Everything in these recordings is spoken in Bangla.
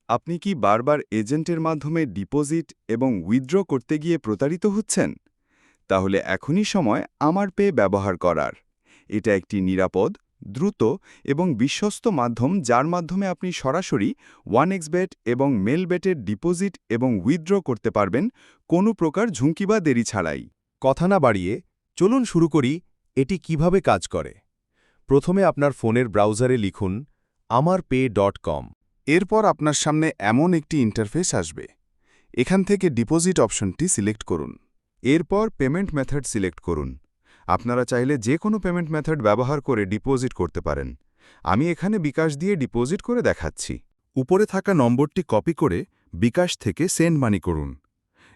আপনি কি বারবার এজেন্টের মাধ্যমে ডিপোজিট এবং উইথড্র করতে গিয়ে প্রতারিত হচ্ছেন? তাহলে এখনই সময় আমার পে ব্যবহার করার। এটা একটি নিরাপদ, দ্রুত এবং বিশ্বস্ত মাধ্যম যার মাধ্যমে আপনি সরাসরি 1xBet এবং মেলবেটের ডিপোজিট এবং উইথড্র করতে পারবেন কোনো প্রকার ঝুঁকি বা দেরি ছাড়াই। কথা না বাড়িয়ে চলুন শুরু করি এটি কিভাবে কাজ করে। প্রথমে আপনার ফোনের ব্রাউজারে লিখুন amarpay.com। এরপর আপনার সামনে এমন একটি ইন্টারফেস আসবে। এখান থেকে ডিপোজিট অপশনটি সিলেক্ট করুন। এরপর পেমেন্ট মেথড সিলেক্ট করুন। আপনারা চাইলে যে কোনো পেমেন্ট মেথড ব্যবহার করে ডিপোজিট করতে পারেন। আমি এখানে বিকাশ দিয়ে ডিপোজিট করে দেখাচ্ছি। উপরে থাকা নম্বরটি কপি করে বিকাশ থেকে সেন্ড মানি করুন।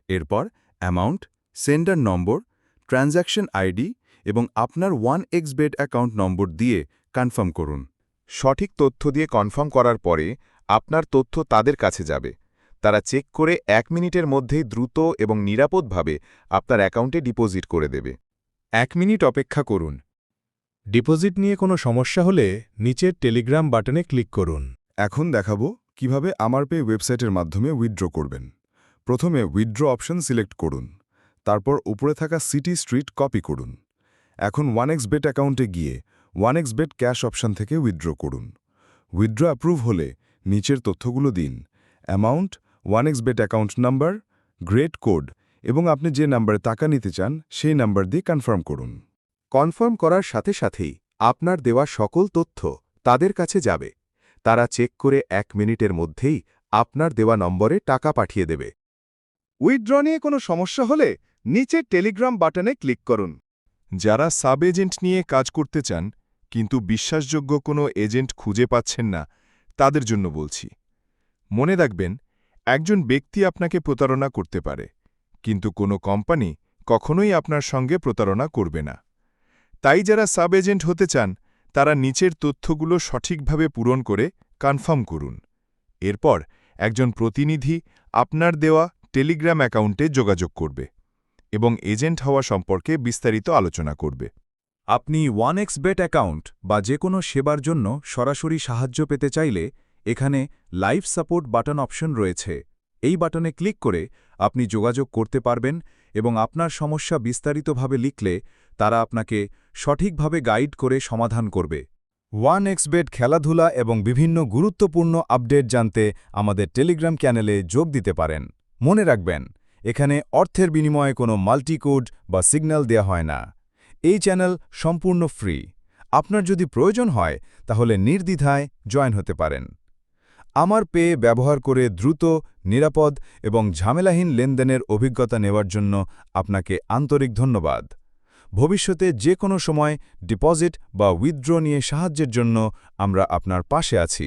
এরপর অ্যামাউন্ট, সেন্ডার নম্বর, ট্রানজ্যাকশন আইডি এবং আপনার 1xBet অ্যাকাউন্ট নম্বর দিয়ে কনফার্ম করুন। সঠিক তথ্য দিয়ে কনফার্ম করার পরে আপনার তথ্য তাদের কাছে যাবে। তারা চেক করে 1 মিনিটের মধ্যেই দ্রুত এবং নিরাপদভাবে আপনার অ্যাকাউন্টে ডিপোজিট করে দেবে। 1 মিনিট অপেক্ষা করুন। ডিপোজিট নিয়ে কোনো সমস্যা হলে নিচের টেলিগ্রাম বাটনে ক্লিক করুন। এখন দেখাবো কিভাবে আমার পে ওয়েবসাইটের মাধ্যমে উইথড্র করবেন। প্রথমে উইথড্র অপশন সিলেক্ট করুন। তারপর উপরে থাকা সিটি স্ট্রিট কপি করুন। এখন 1xBet অ্যাকাউন্টে গিয়ে 1xBet ক্যাশ অপশন থেকে উইথড্র করুন। উইথড্র অ্যাপ্রুভ হলে নিচের তথ্যগুলো দিন: amount, 1xBet account number, grade code এবং আপনি যে নাম্বারে টাকা নিতে চান সেই নাম্বার দিয়ে কনফার্ম করুন। কনফার্ম করার সাথে সাথেই আপনার দেওয়া সকল তথ্য তাদের কাছে যাবে। তারা চেক করে 1 মিনিটের মধ্যেই আপনার দেওয়া নম্বরে টাকা পাঠিয়ে দেবে। উইথড্র নিয়ে কোনো সমস্যা হলে নিচের টেলিগ্রাম বাটনে ক্লিক করুন। যারা সাব এজেন্ট নিয়ে কাজ করতে চান কিন্তু বিশ্বাসযোগ্য কোনো এজেন্ট খুঁজে পাচ্ছেন না, তাদের জন্য বলছি। মনে রাখবেন, একজন ব্যক্তি আপনাকে প্রতারণা করতে পারে, কিন্তু কোনো কোম্পানি কখনোই আপনার সঙ্গে প্রতারণা করবে না। তাই যারা সাব এজেন্ট হতে চান তারা নিচের তথ্যগুলো সঠিকভাবে পূরণ করে কনফার্ম করুন। এরপর একজন প্রতিনিধি আপনার দেওয়া টেলিগ্রাম অ্যাকাউন্টে যোগাযোগ করবে এবং এজেন্ট হওয়া সম্পর্কে বিস্তারিত আলোচনা করবে। আপনি 1xBet অ্যাকাউন্ট বা যে কোনো সেবার জন্য সরাসরি সাহায্য পেতে চাইলে এখানে লাইভ সাপোর্ট বাটন অপশন রয়েছে। এই বাটনে ক্লিক করে আপনি যোগাযোগ করতে পারবেন এবং আপনার সমস্যা বিস্তারিতভাবে লিখলে তারা আপনাকে সঠিকভাবে গাইড করে সমাধান করবে। 1xBet খেলাধুলা এবং বিভিন্ন গুরুত্বপূর্ণ আপডেট জানতে আমাদের টেলিগ্রাম চ্যানেলে যোগ দিতে পারেন। মনে রাখবেন, এখানে অর্থের বিনিময়ে কোনো মাল্টিকোড বা সিগন্যাল দেয়া হয় না। এই চ্যানেল সম্পূর্ণ ফ্রি। আপনার যদি প্রয়োজন হয় তাহলে নির্দ্বিধায় জয়েন হতে পারেন। আমার পে ব্যবহার করে দ্রুত, নিরাপদ এবং ঝামেলাহীন লেনদেনের অভিজ্ঞতা নেওয়ার জন্য আপনাকে আন্তরিক ধন্যবাদ। ভবিষ্যতে যে কোনো সময় ডিপোজিট বা উইথড্র নিয়ে সাহায্যের জন্য আমরা আপনার পাশে আছি।